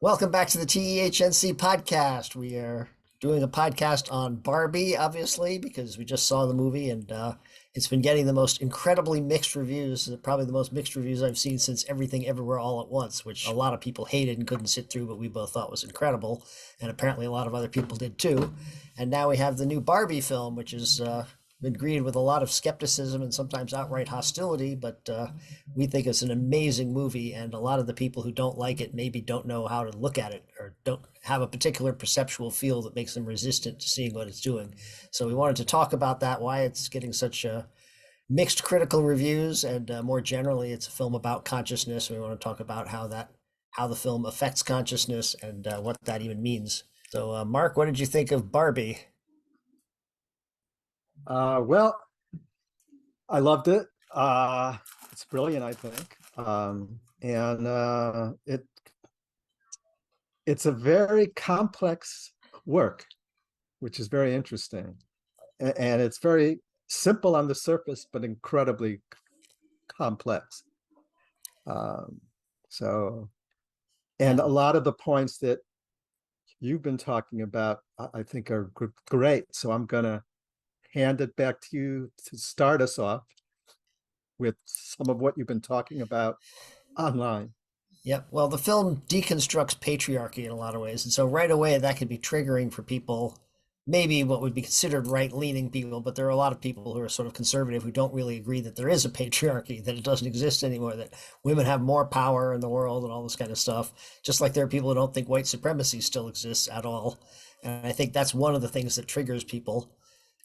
Welcome back to the TEHNC podcast. We are doing a podcast on Barbie, obviously, because we just saw the movie and it's been getting the most incredibly mixed reviews, probably the most mixed reviews I've seen since Everything Everywhere All at Once, which a lot of people hated and couldn't sit through, but we both thought was incredible. And apparently a lot of other people did too. And now we have the new Barbie film, which is been greeted with a lot of skepticism and sometimes outright hostility, but we think it's an amazing movie, and a lot of the people who don't like it maybe don't know how to look at it or don't have a particular perceptual field that makes them resistant to seeing what it's doing. So we wanted to talk about that, why it's getting such mixed critical reviews, and more generally, it's a film about consciousness. We want to talk about how the film affects consciousness and what that even means. So, Mark, what did you think of Barbie? Well, I loved it. It's brilliant, I think. And it's a very complex work, which is very interesting. And it's very simple on the surface, but incredibly complex. Um, so, and Yeah. a lot of the points that you've been talking about, I think are great. So I'm going to hand it back to you to start us off with some of what you've been talking about online. Yep. Well, the film deconstructs patriarchy in a lot of ways. And so right away, that could be triggering for people, maybe what would be considered right leaning people, but there are a lot of people who are sort of conservative who don't really agree that there is a patriarchy, that it doesn't exist anymore, that women have more power in the world and all this kind of stuff. Just like there are people who don't think white supremacy still exists at all. And I think that's one of the things that triggers people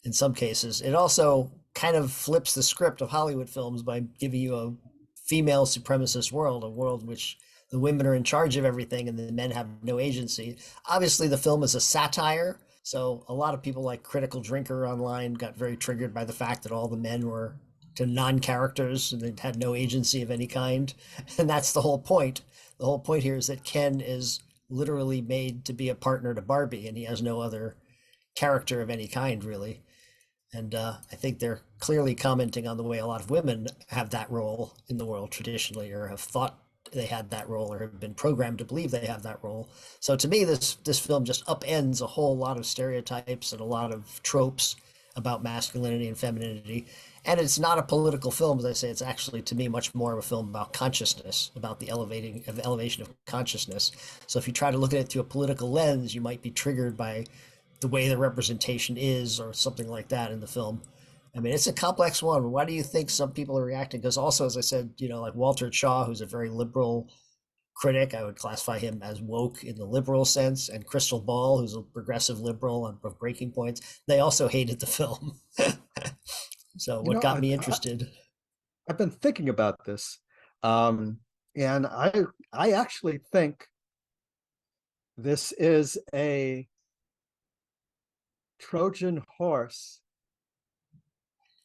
in some cases. It also kind of flips the script of Hollywood films by giving you a female supremacist world, a world in which the women are in charge of everything and the men have no agency. Obviously, the film is a satire, so a lot of people like Critical Drinker online got very triggered by the fact that all the men were to non-characters and they had no agency of any kind. And that's the whole point. The whole point here is that Ken is literally made to be a partner to Barbie and he has no other character of any kind, really. And I think they're clearly commenting on the way a lot of women have that role in the world traditionally, or have thought they had that role, or have been programmed to believe they have that role. So to me, this film just upends a whole lot of stereotypes and a lot of tropes about masculinity and femininity. And it's not a political film, as I say. It's actually, to me, much more of a film about consciousness, about the elevation of consciousness. So if you try to look at it through a political lens, you might be triggered by the way the representation is or something like that in the film. I mean, it's a complex one. Why do you think some people are reacting? Because also, as I said, like Walter Shaw, who's a very liberal critic, I would classify him as woke in the liberal sense, and Crystal Ball, who's a progressive liberal of Breaking Points, they also hated the film. So You what know, got me interested? I've been thinking about this, um, and I actually think this is a Trojan horse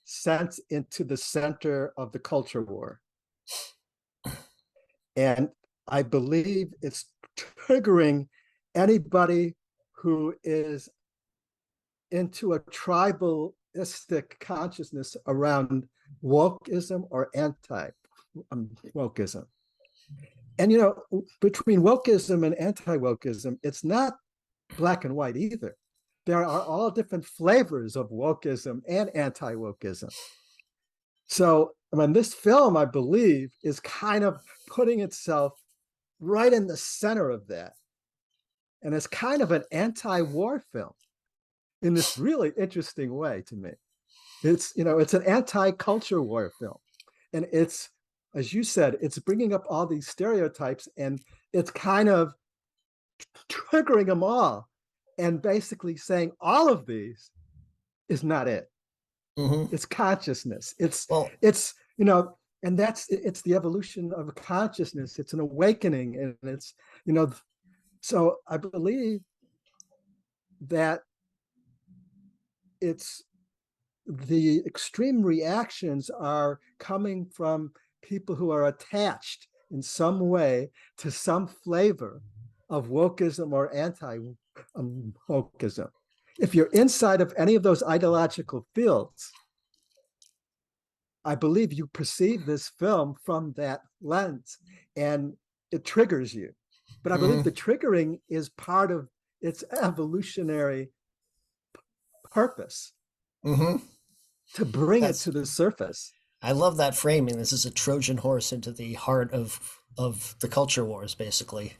sent into the center of the culture war. And I believe it's triggering anybody who is into a tribalistic consciousness around wokeism or anti-wokeism. And, between wokeism and anti-wokeism, it's not black and white either. There are all different flavors of wokeism and anti-wokeism. So, I mean, this film, I believe, is kind of putting itself right in the center of that. And it's kind of an anti-war film in this really interesting way to me. It's an anti-culture war film. And it's, as you said, it's bringing up all these stereotypes and it's kind of triggering them all and basically saying all of these is not it. Hmm. It's consciousness. Well, And it's the evolution of consciousness. It's an awakening, and you know, so I believe that it's the extreme reactions are coming from people who are attached in some way to some flavor of wokeism or anti-wokeism. If you're inside of any of those ideological fields, I believe you perceive this film from that lens and it triggers you but I believe Hmm. the triggering is part of its evolutionary purpose Hmm. to bring it That's to the surface. I love that framing. This is a Trojan horse into the heart of the culture wars, basically.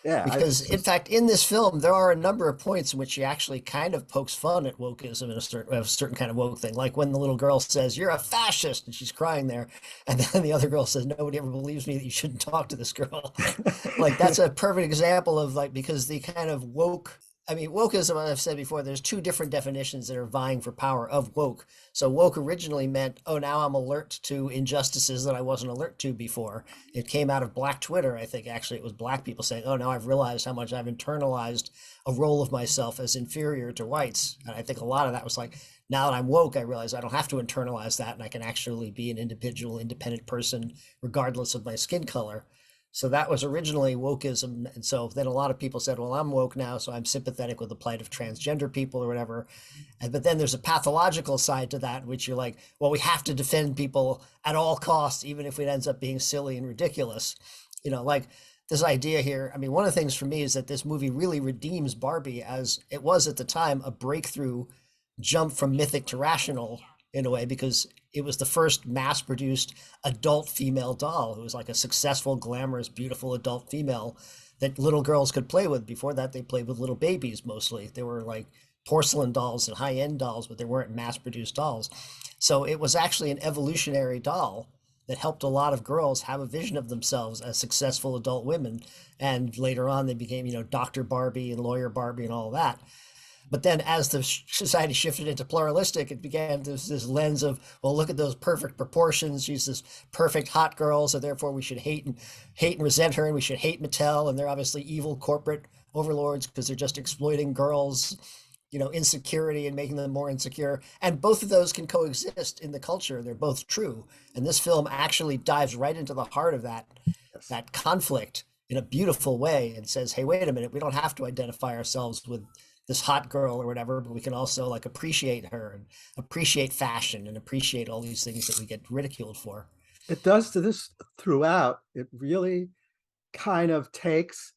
Yeah, Because, it's in just fact, in this film, there are a number of points in which she actually kind of pokes fun at wokeism and a certain kind of woke thing. Like when the little girl says, "You're a fascist," and she's crying there. And then the other girl says, "Nobody ever believes me that you shouldn't talk to this girl." Like, that's a perfect example of, like, because the kind of woke, I mean, wokeism, I've said before, there's two different definitions that are vying for power of woke. So woke originally meant, oh, now I'm alert to injustices that I wasn't alert to before. It came out of Black Twitter. I think actually it was Black people saying, oh, now I've realized how much I've internalized a role of myself as inferior to whites. And I think a lot of that was like, now that I'm woke, I realize I don't have to internalize that and I can actually be an individual, independent person, regardless of my skin color. So that was originally wokeism. And so then a lot of people said, well, I'm woke now, so I'm sympathetic with the plight of transgender people or whatever. But then there's a pathological side to that, which you're like, well, we have to defend people at all costs, even if it ends up being silly and ridiculous. Like this idea here. I mean, one of the things for me is that this movie really redeems Barbie as it was at the time a breakthrough jump from mythic to rational in a way, because it was the first mass produced adult female doll. It was like a successful, glamorous, beautiful adult female that little girls could play with. Before that, they played with little babies mostly. They were like porcelain dolls and high end dolls, but they weren't mass produced dolls. So it was actually an evolutionary doll that helped a lot of girls have a vision of themselves as successful adult women. And later on, they became, Dr. Barbie and Lawyer Barbie and all that. But then as the society shifted into pluralistic, it began this lens of, well, look at those perfect proportions. She's this perfect hot girl, so therefore we should hate and resent her, and we should hate Mattel, and they're obviously evil corporate overlords because they're just exploiting girls, insecurity and making them more insecure. And both of those can coexist in the culture. They're both true. And this film actually dives right into the heart of that yes. that conflict in a beautiful way and says, hey, wait a minute, we don't have to identify ourselves with this hot girl or whatever, but we can also like appreciate her and appreciate fashion and appreciate all these things that we get ridiculed for. It does to this throughout. It really kind of takes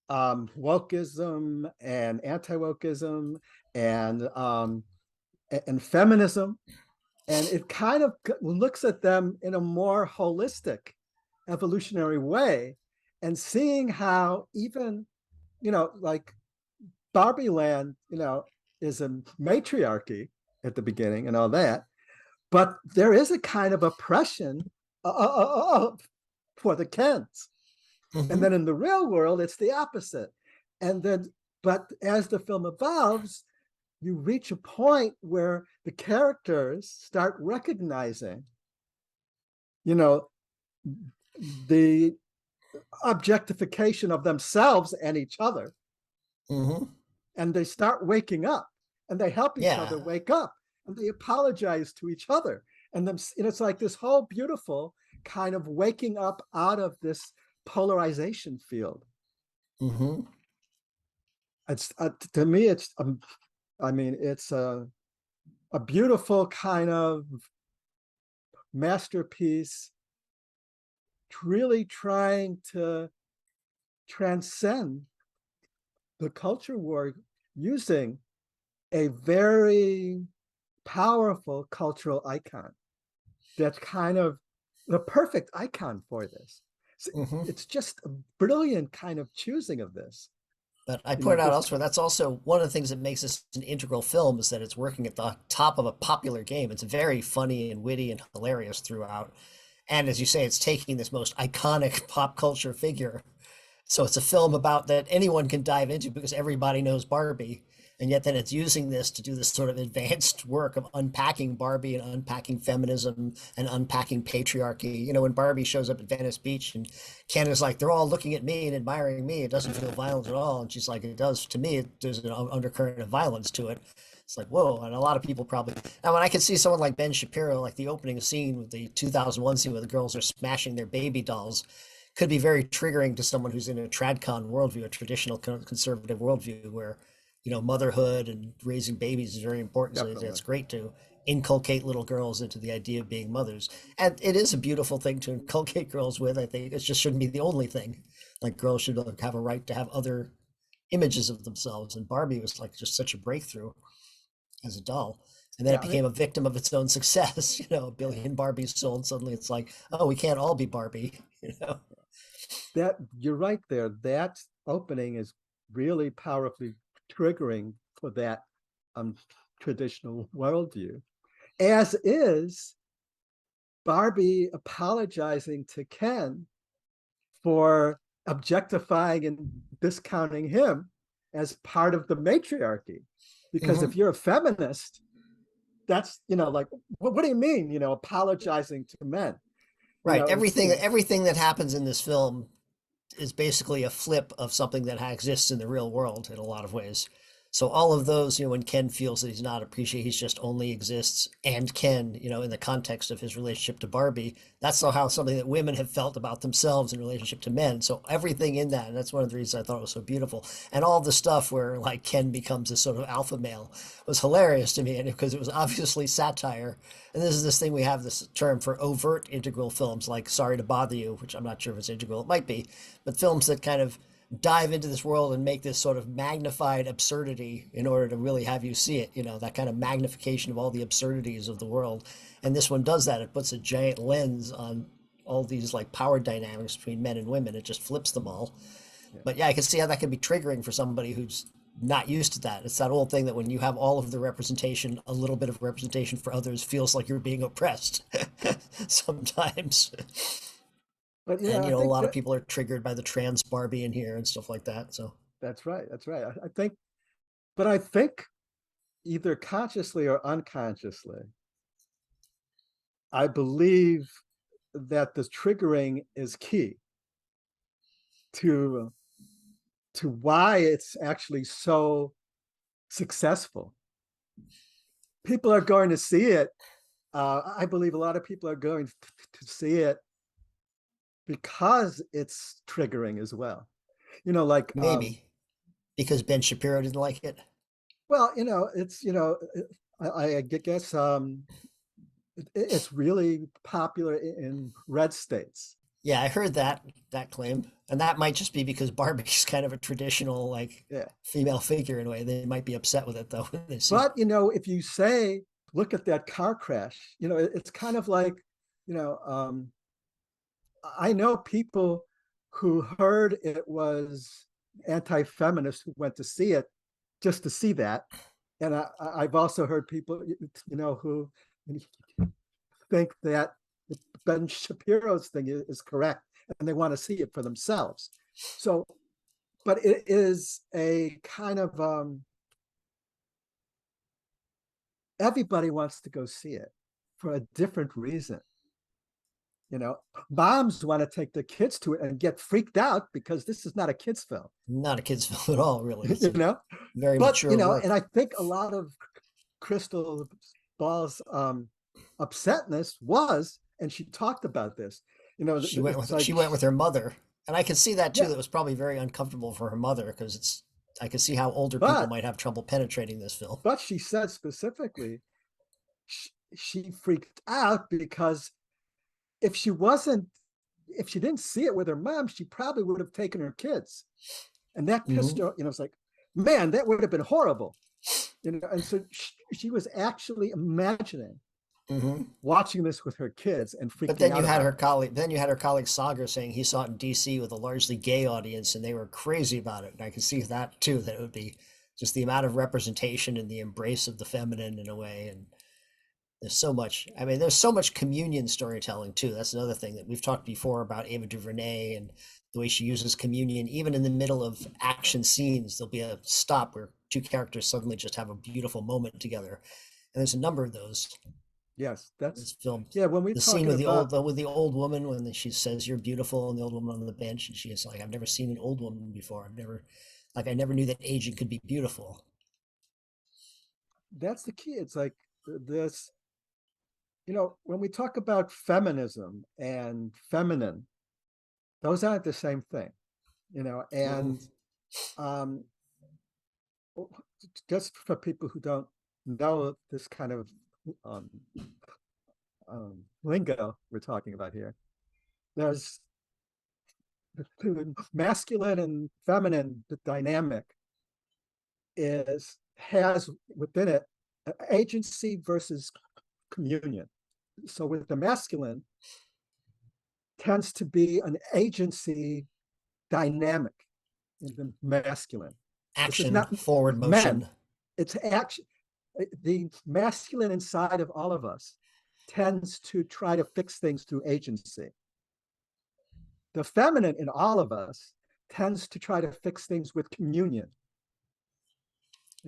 wokeism and anti-wokeism and feminism, and it kind of looks at them in a more holistic, evolutionary way, and seeing how even like Barbie Land, is a matriarchy at the beginning and all that, but there is a kind of oppression for the Kens. And Mm-hmm. then in the real world, it's the opposite. And then, but as the film evolves, you reach a point where the characters start recognizing, you know, the objectification of themselves and each other. Mm-hmm. And they start waking up and they help each Yeah. other wake up and they apologize to each other. And then, it's like this whole beautiful kind of waking up out of this polarization field. Mm-hmm. It's to me, I mean, it's a beautiful kind of masterpiece, really trying to transcend the culture war using a very powerful cultural icon that's kind of the perfect icon for this. Mm-hmm. It's just a brilliant kind of choosing of this. But I pointed out This elsewhere, that's also one of the things that makes this an integral film is that it's working at the top of a popular game. It's very funny and witty and hilarious throughout. And as you say, it's taking this most iconic pop culture figure. So it's a film about that anyone can dive into because everybody knows Barbie. And yet then it's using this to do this sort of advanced work of unpacking Barbie and unpacking feminism and unpacking patriarchy. When Barbie shows up at Venice Beach and Canada's like, they're all looking at me and admiring me. It doesn't feel violent at all. And she's like, it does to me. There's an undercurrent of violence to it. It's like, whoa. And a lot of people probably, now when I can see someone like Ben Shapiro, like the opening scene with the 2001 scene where the girls are smashing their baby dolls, could be very triggering to someone who's in a tradcon worldview, a traditional conservative worldview where, motherhood and raising babies is very important. So definitely. it's great to inculcate little girls into the idea of being mothers. And it is a beautiful thing to inculcate girls with. I think it just shouldn't be the only thing. Like girls should like, have a right to have other images of themselves. And Barbie was like just such a breakthrough as a doll. And then Yeah, it became a victim of its own success. A billion Barbies sold. Suddenly it's like, oh, we can't all be Barbie. that you're right there. That opening is really powerfully triggering for that um, traditional worldview, as is Barbie apologizing to Ken for objectifying and discounting him as part of the matriarchy. Because if Hmm. you're a feminist, that's, like, what do you mean, apologizing to men? Right. It's, Everything that happens in this film is basically a flip of something that exists in the real world in a lot of ways. So all of those, when Ken feels that he's not appreciated, he's just only exists and Ken, in the context of his relationship to Barbie, that's how something that women have felt about themselves in relationship to men. So everything in that, and that's one of the reasons I thought it was so beautiful. And all the stuff where like Ken becomes a sort of alpha male was hilarious to me, and because it was obviously satire. And this is this thing we have this term for overt integral films, like Sorry to Bother You, which I'm not sure if it's integral, it might be, but films that kind of dive into this world and make this sort of magnified absurdity in order to really have you see it, that kind of magnification of all the absurdities of the world. And this one does that. It puts a giant lens on all these like power dynamics between men and women. It just flips them all. yeah. But yeah, I can see how that can be triggering for somebody who's not used to that. It's that old thing that when you have all of the representation, a little bit of representation for others feels like you're being oppressed sometimes. But And I a think lot of that people are triggered by the trans Barbie in here and stuff like that. So that's right. That's right. I think, but I think either consciously or unconsciously, I believe that the triggering is key to why it's actually so successful. People are going to see it. I believe a lot of people are going to see it because it's triggering as well. Like, maybe because Ben Shapiro didn't like it. well, it's, I guess it's really popular in red states. Yeah, I heard that claim, and that might just be because Barbie's kind of a traditional like Yeah. female figure in a way. They might be upset with it though when they see. But, if you say, look at that car crash, it's kind of like, you know, um, I know people who heard it was anti-feminist who went to see it just to see that. And I've also heard people, who think that Ben Shapiro's thing is correct and they want to see it for themselves. So, but it is a kind of everybody wants to go see it for a different reason. You know, Moms want to take their kids to it and get freaked out because this is not a kids film. Not a kid's film at all, really. It's you a know, very but mature and work. I think a lot of Crystal Ball's upsetness was, and she talked about this. It's like, She went with her mother, and I can see that too. yeah, That was probably very uncomfortable for her mother because I can see how older people but might have trouble penetrating this film. she said specifically she freaked out because if she wasn't if she didn't see it with her mom, she probably would have taken her kids, and that pissed Hmm. her. It's like, man, that would have been horrible. And so she was actually imagining Hmm. watching this with her kids and But freaking then you out had about her it. colleague. Then you had her colleague Sagar saying he saw it in D.C. with a largely gay audience, and they were crazy about it. And I can see that too. That it would be just the amount of representation and the embrace of the feminine in a way. And there's so much. I mean, there's so much communion storytelling too. That's another thing that we've talked before about Ava DuVernay and the way she uses communion. Even in the middle of action scenes, there'll be a stop where two characters suddenly just have a beautiful moment together. And there's a number of those Yes, in that's this film. yeah. When we're The scene talking with about the old woman when she says you're beautiful and the old woman on the bench and she is like I've never seen an old woman before. I never knew that aging could be beautiful. that's the key. It's like this. When we talk about feminism and feminine, those aren't the same thing. Mhm. And um, just for people who don't know this kind of um, lingo we're talking about here, there's the masculine and feminine dynamic has within it agency versus communion. So with the masculine tends to be an agency dynamic in the masculine. This is Action, not forward men. motion. It's action. The masculine inside of all of us tends to try to fix things through agency. The feminine in all of us tends to try to fix things with communion.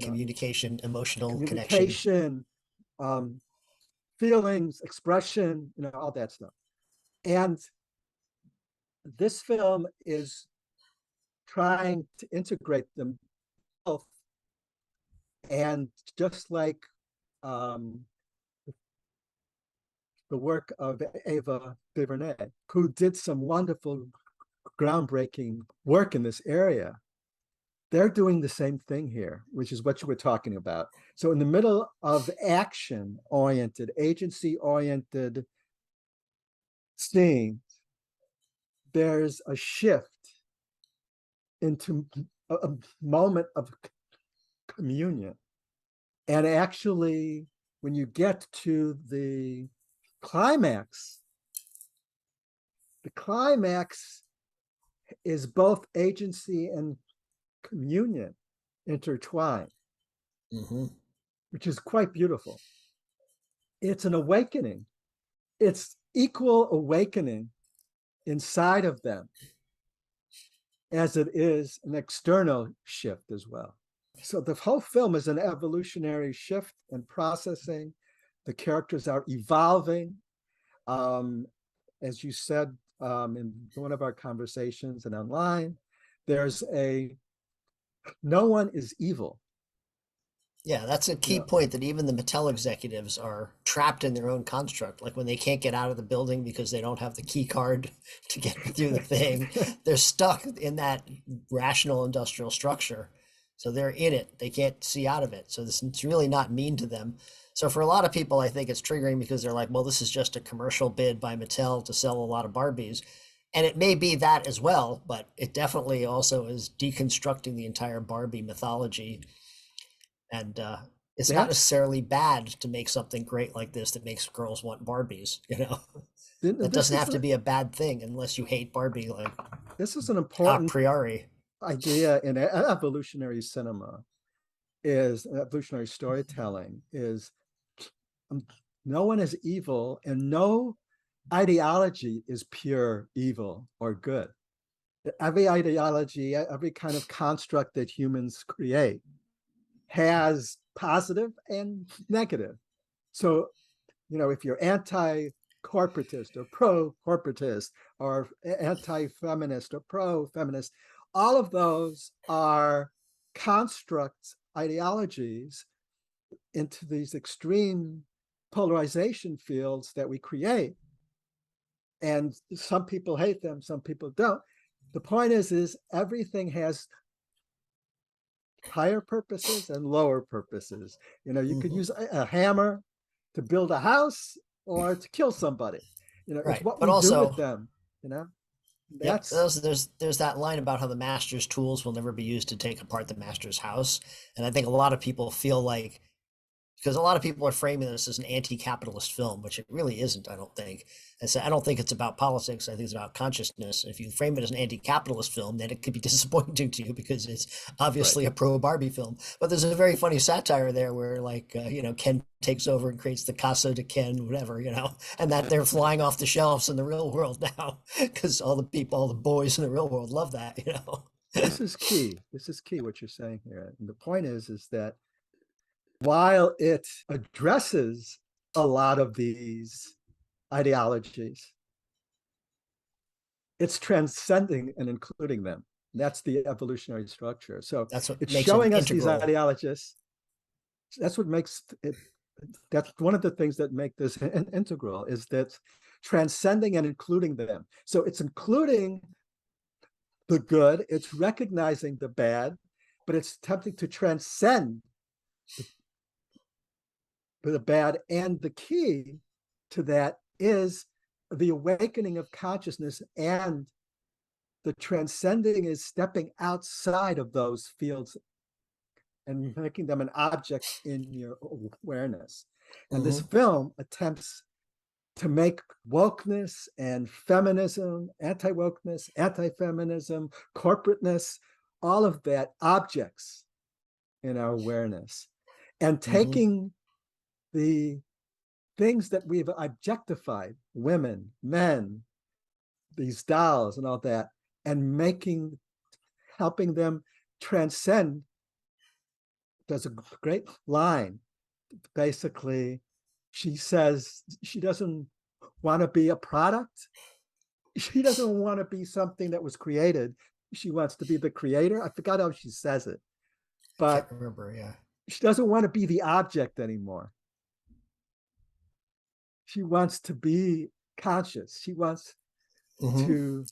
Communication, emotional connection. Communication, um, feelings, expression, all that stuff. And this film is trying to integrate them both. And just like um, the work of Ava DuVernay, who did some wonderful, groundbreaking work in this area, they're doing the same thing here, which is what you were talking about. So in the middle of action-oriented, agency-oriented scenes, there's a shift into a moment of communion. And actually, when you get to the climax is both agency and communion intertwined, which is quite beautiful. It's an awakening. It's equal awakening inside of them as it is an external shift as well. So the whole film is an evolutionary shift and processing. The characters are evolving. As you said in one of our conversations and online, no one is evil. Yeah, that's a key point, that even the Mattel executives are trapped in their own construct. Like when they can't get out of the building because they don't have the key card to get through the thing, they're stuck in that rational industrial structure. So they're in it. They can't see out of it. So it's really not mean to them. So for a lot of people, I think it's triggering because they're like, well, this is just a commercial bid by Mattel to sell a lot of Barbies. And it may be that as well, but it definitely also is deconstructing the entire Barbie mythology. And it's not necessarily bad to make something great like this that makes girls want Barbies, That doesn't have to be a bad thing unless you hate Barbie, like this is an a important priori. idea in evolutionary cinema, is evolutionary storytelling, is no one is evil and no ideology is pure evil or good. Every ideology, every kind of construct that humans create has positive and negative. So, if you're anti-corporatist or pro-corporatist or anti-feminist or pro-feminist, all of those are constructs, ideologies into these extreme polarization fields that we create. And some people hate them, some people don't. The point is everything has higher purposes and lower purposes. You could use a hammer to build a house or to kill somebody. It's what But we do also, with them. yep, That's there's that line about how the master's tools will never be used to take apart the master's house. And I think a lot of people feel like, because a lot of people are framing this as an anti-capitalist film, which it really isn't, I don't think. And so I don't think it's about politics. I think it's about consciousness. If you frame it as an anti-capitalist film, then it could be disappointing to you because it's obviously right. a pro-Barbie film. But there's a very funny satire there where, like, Ken takes over and creates the Casa de Ken, whatever, and that they're flying off the shelves in the real world now because all the boys in the real world love that. This is key. This is key what you're saying here. And the point is that while it addresses a lot of these ideologies, it's transcending and including them. That's the evolutionary structure. So That's what it's makes it showing us these integral. ideologies. That's what makes it. That's one of the things that make this integral, is that transcending and including them. So it's including the good, it's recognizing the bad, but it's attempting to transcend the bad. And the key to that is the awakening of consciousness and the transcending is stepping outside of those fields and making them an object in your awareness. And this Mm-hmm. film attempts to make wokeness and feminism, anti-wokeness, anti-feminism, corporateness, all of that objects in our awareness, and Mm-hmm. taking the things that we've objectified, women, men, these dolls and all that, and helping them transcend. There's a great line. Basically, she says she doesn't want to be a product. She doesn't want to be something that was created. She wants to be the creator. I forgot how she says it, Can't but remember. Yeah. she doesn't want to be the object anymore. She wants to be conscious. She wants Mm-hmm. to,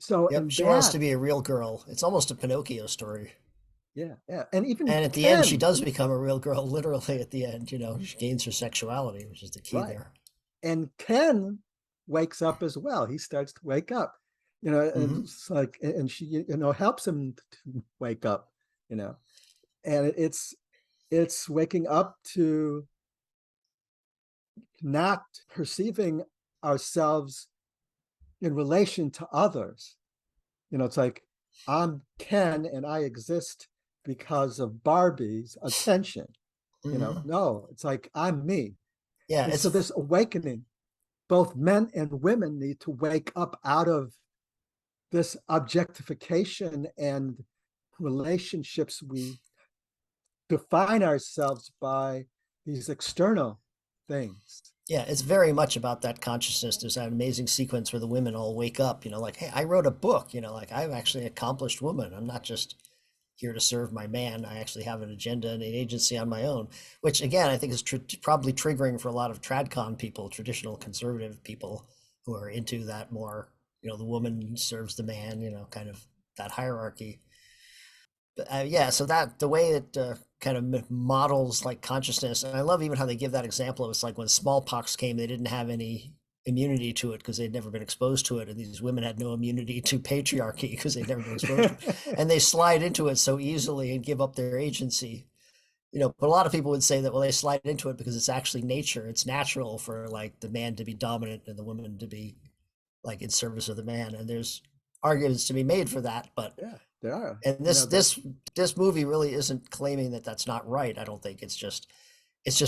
so Yep. in She wants that, to be a real girl. It's almost a Pinocchio story. yeah, yeah. And even And at the end, she Ken, does become a real girl, literally at the end, she gains her sexuality, which is the key right. there. And Ken wakes up as well. He starts to wake up, and Mm-hmm. it's like, and she, helps him to wake up, you know, and it's waking up to not perceiving ourselves in relation to others. It's like I'm Ken and I exist because of Barbie's attention. Mm-hmm. No, it's like I'm me. Yeah, And so it's this awakening, both men and women need to wake up out of this objectification and relationships. We define ourselves by these external things. yeah, it's very much about that consciousness. There's that amazing sequence where the women all wake up, like, hey, I wrote a book, like I'm actually an accomplished woman. I'm not just here to serve my man. I actually have an agenda and an agency on my own, which again, I think is probably triggering for a lot of tradcon people, traditional conservative people who are into that more, the woman serves the man, kind of that hierarchy. But yeah, so that the way it kind of models like consciousness, and I love even how they give that example. It was like when smallpox came, they didn't have any immunity to it because they'd never been exposed to it, and these women had no immunity to patriarchy because they'd never been exposed to it, and they slide into it so easily and give up their agency. But a lot of people would say that, well, they slide into it because it's actually nature. It's natural for like the man to be dominant and the woman to be like in service of the man, and there's arguments to be made for that, but Yeah, there are. and this movie really isn't claiming that that's not right. I don't think it's just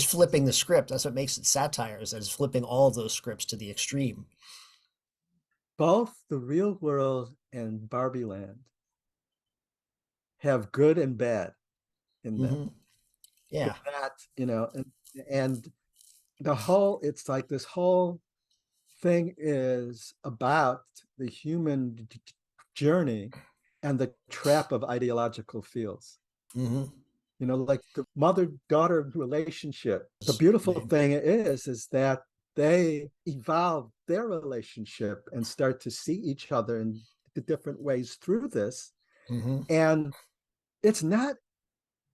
flipping the script. That's what makes it satire, is that it's flipping all of those scripts to the extreme. Both the real world and Barbie Land have good and bad in them. Hmm. Yeah. That, and it's like this whole thing is about the human journey and the trap of ideological fields. Hmm. Like the mother-daughter relationship. The beautiful thing is that they evolve their relationship and start to see each other in the different ways through this. Hmm. And it's not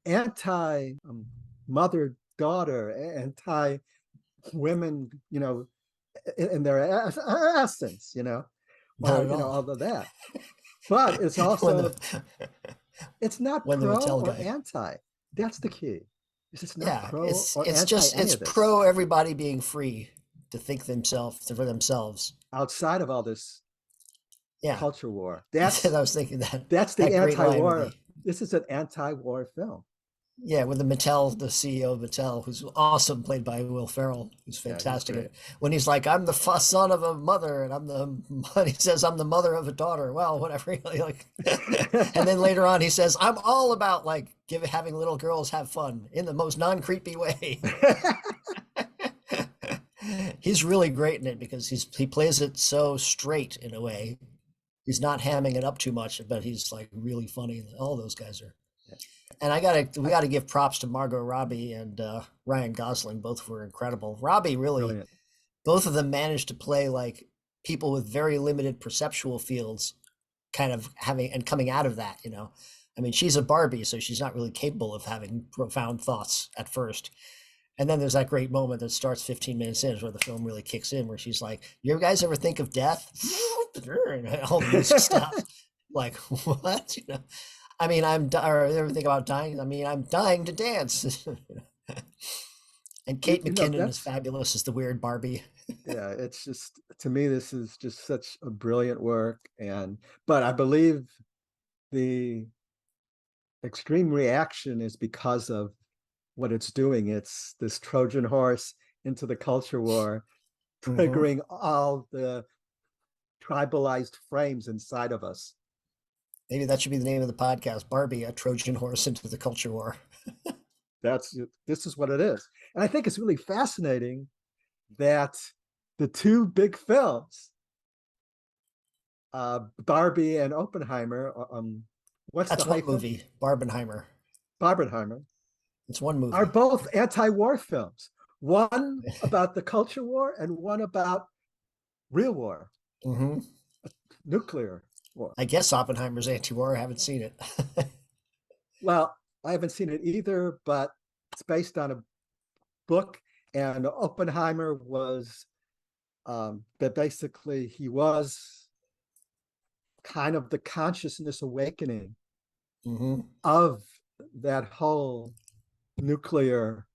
anti mother daughter, anti women, in their essence, Not or at all. all of that. But it's when also the it's not when the pro Mattel or guy. anti. That's the key. It's not Yeah, pro it's or it's anti just any it's of this. pro everybody being free to think themselves for themselves. Outside of all this Yeah. culture war, I was thinking that that's the that great line with anti-war. the This is an anti-war film. yeah, with the Mattel, the CEO of Mattel, who's awesome, played by Will Ferrell, who's Yeah, he's fantastic. great. When he's like, "I'm the son of a mother," and he says, "I'm the mother of a daughter." Well, whatever. Like, and then later on, he says, "I'm all about like having little girls have fun in the most non-creepy way." He's really great in it because he plays it so straight in a way. He's not hamming it up too much, but he's like really funny. All those guys are. And we gotta give props to Margot Robbie and Ryan Gosling. Both were incredible. Robbie really, Brilliant. both of them managed to play like people with very limited perceptual fields, kind of having and coming out of that. I mean, she's a Barbie, so she's not really capable of having profound thoughts at first. And then there's that great moment that starts 15 minutes in, where the film really kicks in, where she's like, "You guys ever think of death?" And all the music stops. Like, what? I mean, or ever think about dying? I mean, I'm dying to dance. And Kate McKinnon is That's fabulous as the weird Barbie. yeah, it's just to me this is just such a brilliant work, and but I believe the extreme reaction is because of what it's doing. It's this Trojan horse into the culture war, Hmm. triggering all the tribalized frames inside of us. Maybe that should be the name of the podcast, Barbie, a Trojan horse into the culture war. That's this is what it is. And I think it's really fascinating that the two big films, Barbie and Oppenheimer, what's the That's one hyphen? movie, Barbenheimer. Barbenheimer, It's one are movie. both anti-war films. One about the culture war and one about real war, Hmm. nuclear war. I guess Oppenheimer's anti-war. I haven't seen it. Well, I haven't seen it either, but it's based on a book, and Oppenheimer was that basically he was kind of the consciousness awakening Hmm. of that whole nuclear.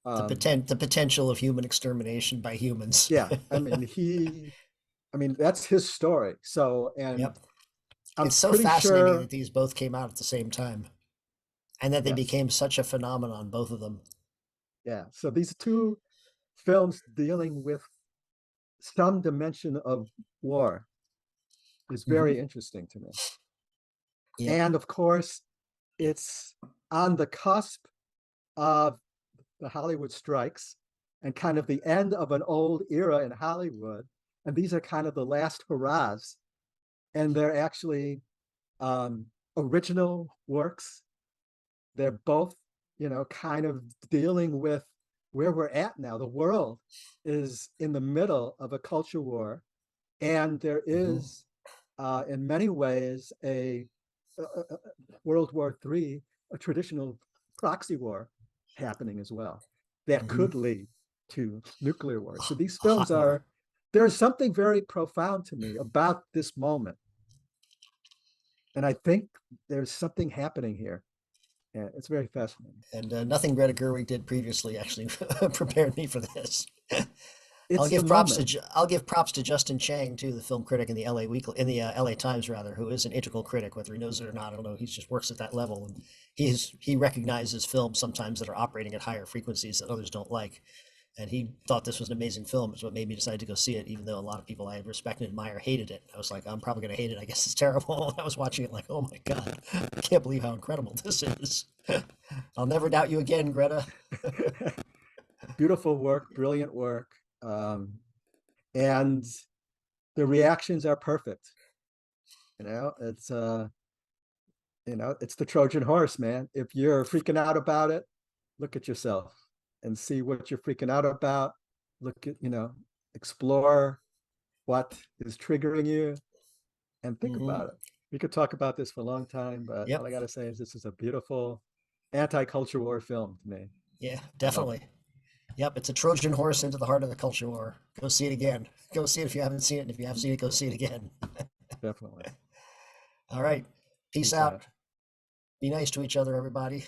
The potential of human extermination by humans. Yeah, I mean that's his story. So, and Yep. I'm It's so pretty fascinating sure, that these both came out at the same time and that they yes, became such a phenomenon, both of them. yeah. So these two films dealing with some dimension of war is Hmm. very interesting to me. Yep. And of course, it's on the cusp of the Hollywood strikes and kind of the end of an old era in Hollywood. And these are kind of the last hurrahs. And they're actually um, original works. They're both, kind of dealing with where we're at now. The world is in the middle of a culture war, and there Hmm. is, in many ways, a World War III, a traditional proxy war happening as well that Hmm. could lead to nuclear war. So these films Hot war. are, there's something very profound to me about this moment. And I think there's something happening here. And it's very fascinating. And nothing Greta Gerwig did previously actually prepared me for this. It's the moment. I'll give props to Justin Chang too, the film critic in the LA Weekly, in the LA Times rather, who is an integral critic, whether he knows it or not. I don't know. He just works at that level, and he recognizes films sometimes that are operating at higher frequencies that others don't like. And he thought this was an amazing film. It's what made me decide to go see it, even though a lot of people I respect and admire hated it. I was like, I'm probably going to hate it. I guess it's terrible. I was watching it like, oh my God, I can't believe how incredible this is. I'll never doubt you again, Greta. Beautiful work, brilliant work. And the reactions are perfect. You know, it's it's the Trojan horse, man. If you're freaking out about it, look at yourself and see what you're freaking out about. Look at, explore what is triggering you and think Hmm. about it. We could talk about this for a long time, but all Yep. I got to say is this is a beautiful anti-culture war film to me. Yeah, I love it. definitely. Yep, it's a Trojan horse into the heart of the culture war. Go see it again. Go see it if you haven't seen it. And if you have seen it, go see it again. Definitely. All right. Peace Peace out. out. Be nice to each other, everybody.